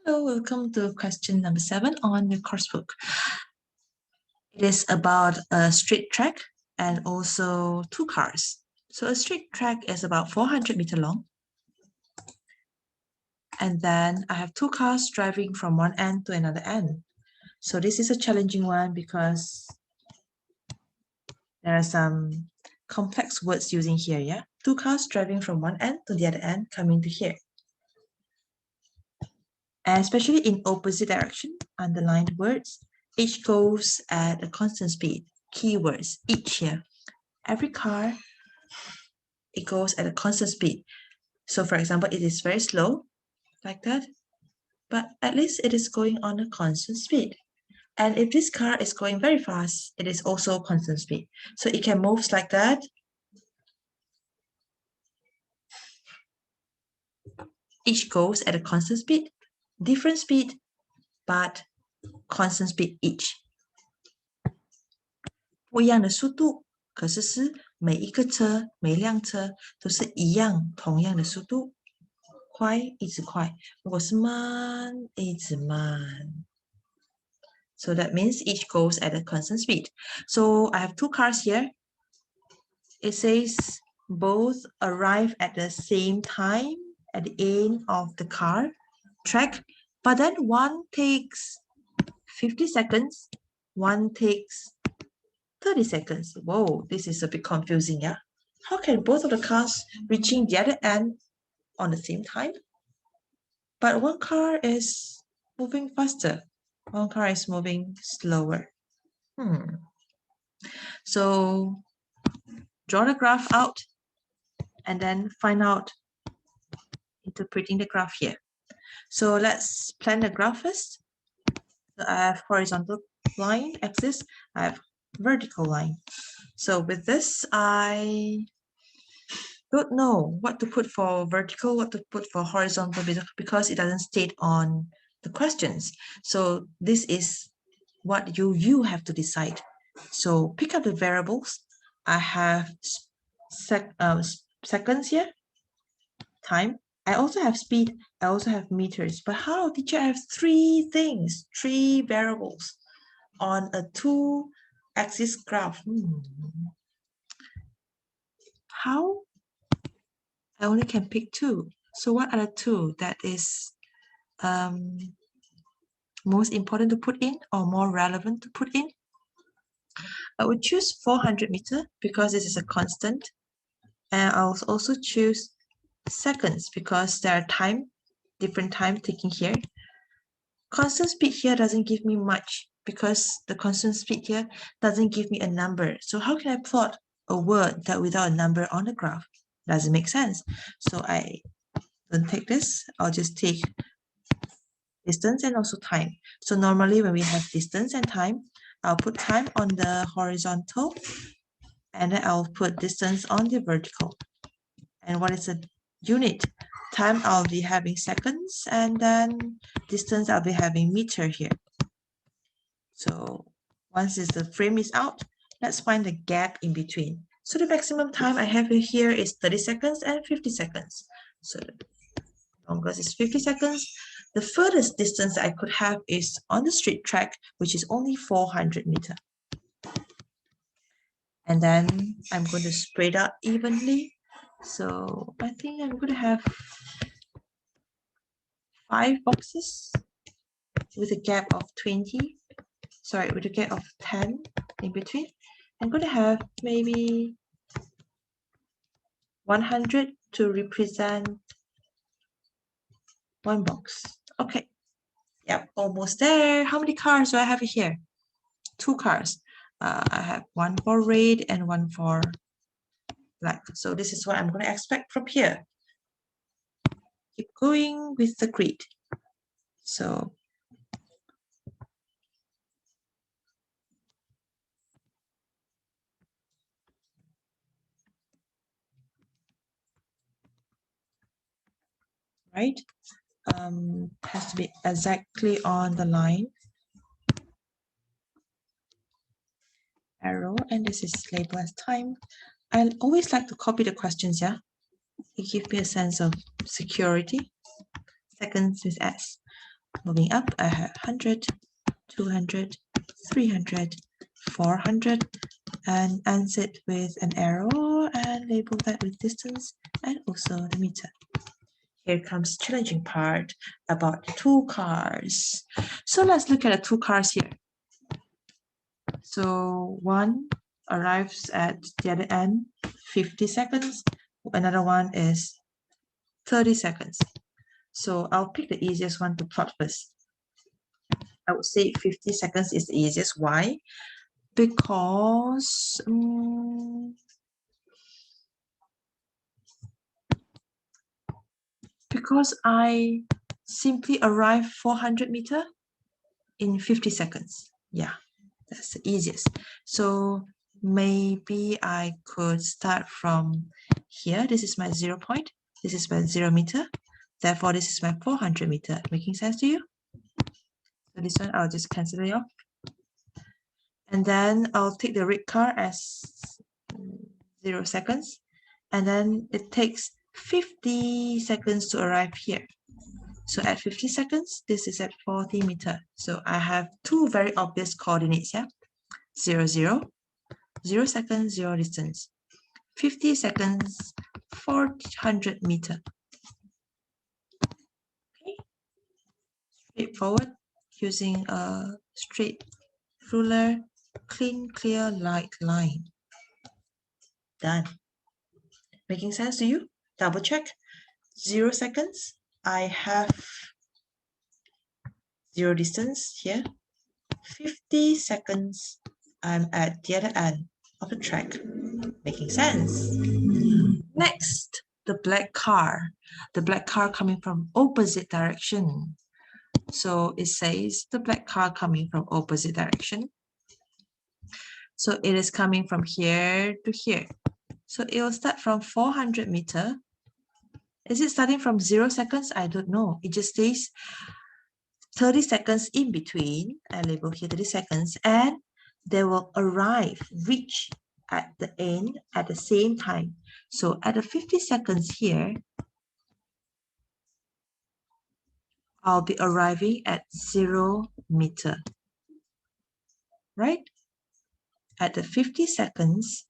Hello, welcome to question number 7 on the coursebook. It is about a straight track and also 2 cars. So a straight track is about 400 meters long. And then I have 2 cars driving from one end to another end. So this is a challenging one because there are some complex words using here, yeah? 2 cars driving from one end to the other end coming to here. And especially in opposite direction, underlined words, each goes at a constant speed. Keywords, each here. Every car, it goes at a constant speed. So for example, it is very slow, like that, but at least it is going on a constant speed. And if this car is going very fast, it is also constant speed. So it can move like that. Each goes at a constant speed, different speed, but constant speed each. 不一样的速度，可是是每一个车、每辆车都是一样同样的速度，快一直快，如果是慢一直慢。So that means each goes at a constant speed. So I have 2 cars here. It says both arrive at the same time at the end of the car track, but then one takes 50 seconds, one takes 30 seconds. Whoa, this is a bit confusing, yeah? How can both of the cars reaching the other end on the same time? But one car is moving faster. One car is moving slower. So draw the graph out and then find out interpreting the graph here. So let's plan the graph first. So I have horizontal line axis, I have vertical line. So with this, I don't know what to put for vertical, what to put for horizontal because it doesn't state on the questions. So this is what you have to decide. So pick up the variables. I have seconds here, time. I also have speed. I also have meters. But how did you have 3 things, 3 variables on a 2-axis graph? How? I only can pick 2. So what are the 2 that is most important to put in or more relevant to put in? I would choose 400 meters because this is a constant. And I'll also choose seconds because there are different time taking here. Constant speed here doesn't give me much because the constant speed here doesn't give me a number. So how can I plot a word that without a number on the graph? Doesn't make sense. So I don't take this. I'll just take distance and also time. So normally when we have distance and time, I'll put time on the horizontal and then I'll put distance on the vertical. And what is the unit? Time I'll be having seconds and then distance I'll be having meter here. So once the frame is out, let's find the gap in between. So the maximum time I have here is 30 seconds and 50 seconds. So the longest is 50 seconds. The furthest distance I could have is on the straight track, which is only 400 meters. And then I'm going to spread out evenly. So I think I'm going to have 5 boxes with a gap of 20. Sorry, with a gap of 10 in between. I'm going to have maybe 100 to represent 1 box. Okay. Yep, almost there. How many cars do I have here? 2 cars. I have 1 for red and 1 for black. So this is what I'm going to expect from here. Keep going with the grid. So right, has to be exactly on the line. Arrow, and this is labeled as time. I always like to copy the questions, yeah. It gives me a sense of security. Seconds is S. Moving up, I have 100, 200, 300, 400, and answer it with an arrow and label that with distance and also the meter. Here comes the challenging part about the two cars. So let's look at the two cars here. So one arrives at the other end 50 seconds. Another one is 30 seconds. So I'll pick the easiest one to plot first. I would say 50 seconds is the easiest. Why? Because I simply arrive 400 meter in 50 seconds. Yeah, that's the easiest. So maybe I could start from here. This is my 0 point. This is my 0 meter. Therefore, this is my 400 meter. Making sense to you? So this one, I'll just cancel it off. And then I'll take the red car as 0 seconds. And then it takes 50 seconds to arrive here. So at 50 seconds, this is at 40 meter. So I have two very obvious coordinates, yeah? 0, 0, 0 seconds, 0 distance. 50 seconds, 400 meter. Okay. Straightforward, using a straight ruler, clean, clear, light line. Done. Making sense to you? Double check. 0 seconds, I have 0 distance here. 50 seconds, I'm at the other end of the track. Making sense? Next, the black car. The black car coming from opposite direction. So it says the black car coming from opposite direction. So it is coming from here to here. So it will start from 400 meter. Is it starting from 0 seconds? I don't know. It just says 30 seconds in between. I label here 30 seconds, and they will reach at the end at the same time. So at the 50 seconds here, I'll be arriving at 0 meter, right? At the 50 seconds,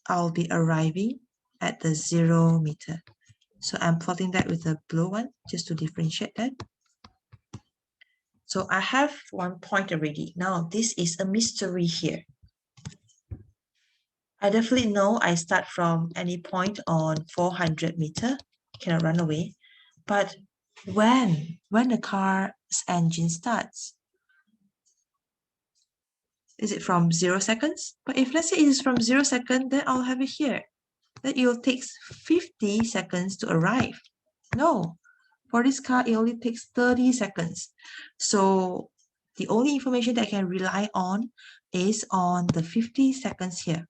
I'll be arriving at the 0 meter. So I'm plotting that with a blue one just to differentiate that. So I have 1 point already. Now this is a mystery here. I definitely know I start from any point on 400 meter, cannot run away. But when the car's engine starts? Is it from 0 seconds? But if let's say it is from 0 seconds, then I'll have it here. That it will take 50 seconds to arrive. No, for this car, it only takes 30 seconds. So the only information that I can rely on is on the 50 seconds here.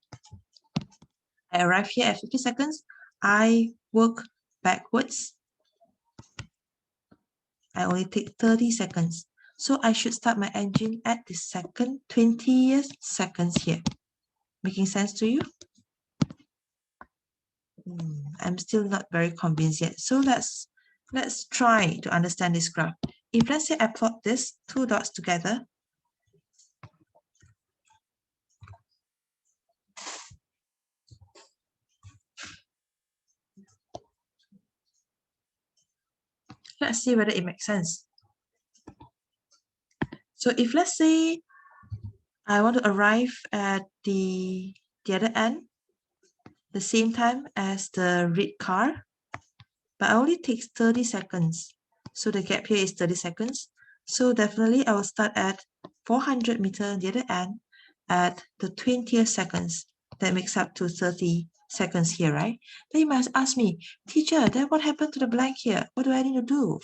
I arrive here at 50 seconds. I work backwards. I only take 30 seconds. So I should start my engine at the second 20th seconds here. Making sense to you? I'm still not very convinced yet. So let's try to understand this graph. If let's say I plot this two dots together, let's see whether it makes sense. So if let's say I want to arrive at the other end, the same time as the red car, but it only takes 30 seconds. So the gap here is 30 seconds. So definitely I will start at 400 meter the other end at the 20th seconds. That makes up to 30 seconds here, right? Then you must ask me, teacher, then what happened to the blank here? What do I need to do?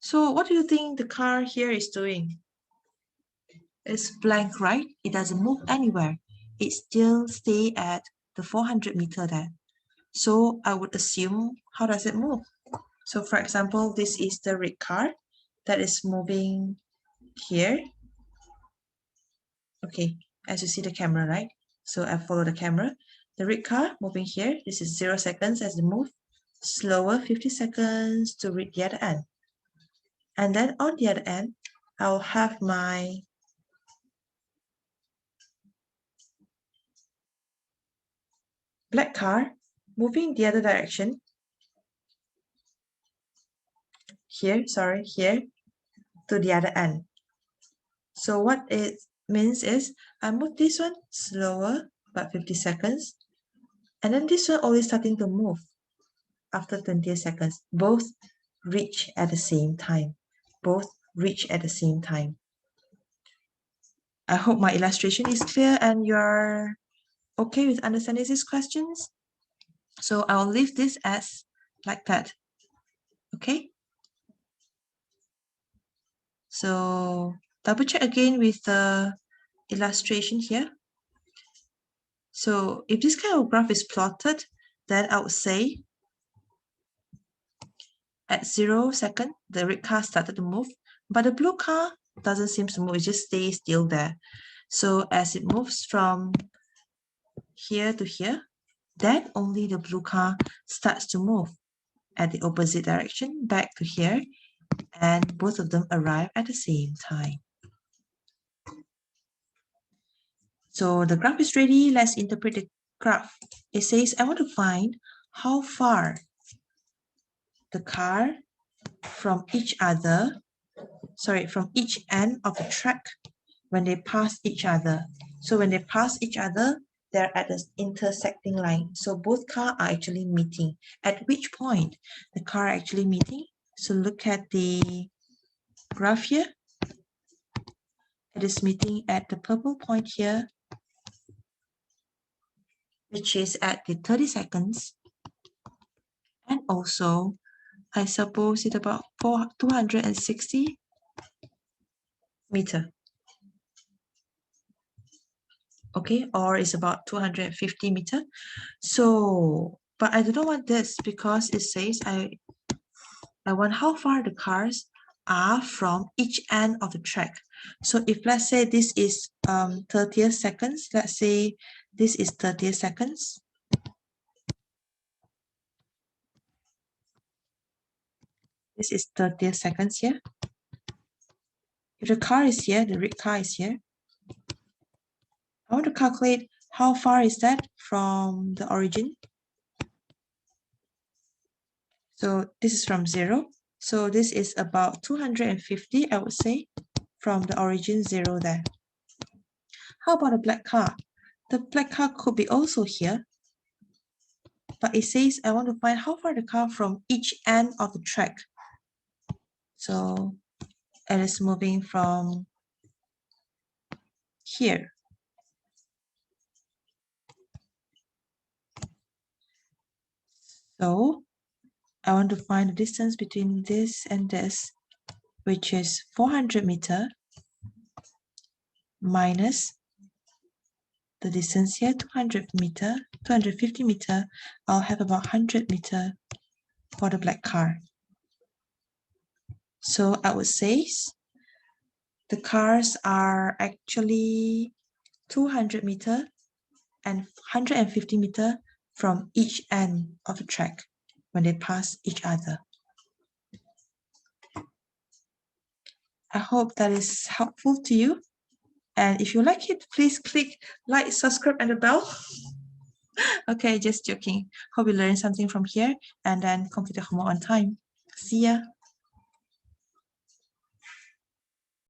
So what do you think the car here is doing? It's blank, right? It doesn't move anywhere. It still stay at the 400 meter there. So I would assume, how does it move? So for example, this is the red car that is moving here. Okay, as you see the camera, right? So I follow the camera. The red car moving here. This is 0 seconds as it move. slower 50 seconds to reach the other end. And then on the other end, I'll have my black car moving the other direction. Here to the other end. So what it means is I move this one slower, about 50 seconds. And then this one always starting to move after 20 seconds. Both reach at the same time. Both reach at the same time. I hope my illustration is clear and you're okay with understanding these questions. So I'll leave this as like that. Okay. So double check again with the illustration here. So if this kind of graph is plotted, then I would say at 0 second, the red car started to move, but the blue car doesn't seem to move, it just stays still there. So as it moves from here to here, then only the blue car starts to move at the opposite direction back to here, and both of them arrive at the same time. So the graph is ready. Let's interpret the graph. It says, I want to find how far the car from each end of the track when they pass each other. So when they pass each other, they're at the intersecting line. So both cars are actually meeting. At which point the car are actually meeting? So look at the graph here. It is meeting at the purple point here, which is at the 30 seconds. And also, I suppose it's about 260 meter. Okay, or it's about 250 meter. So, but I don't want this because it says I want how far the cars are from each end of the track. So if let's say this is 30 seconds, let's say this is 30 seconds. This is 30 seconds here. If the car is here, the red car is here. I want to calculate how far is that from the origin. So this is from 0. So this is about 250, I would say, from the origin 0 there. How about a black car? The black car could be also here. But it says I want to find how far the car from each end of the track. So it is moving from here. So I want to find the distance between this and this, which is 400 meter minus the distance here, 250 meter. I'll have about 100 meter for the black car. So I would say the cars are actually 200 meter and 150 meter from each end of the track when they pass each other. I hope that is helpful to you. And if you like it, please click like, subscribe, and the bell. Okay, just joking. Hope you learned something from here and then complete the homework on time. See ya.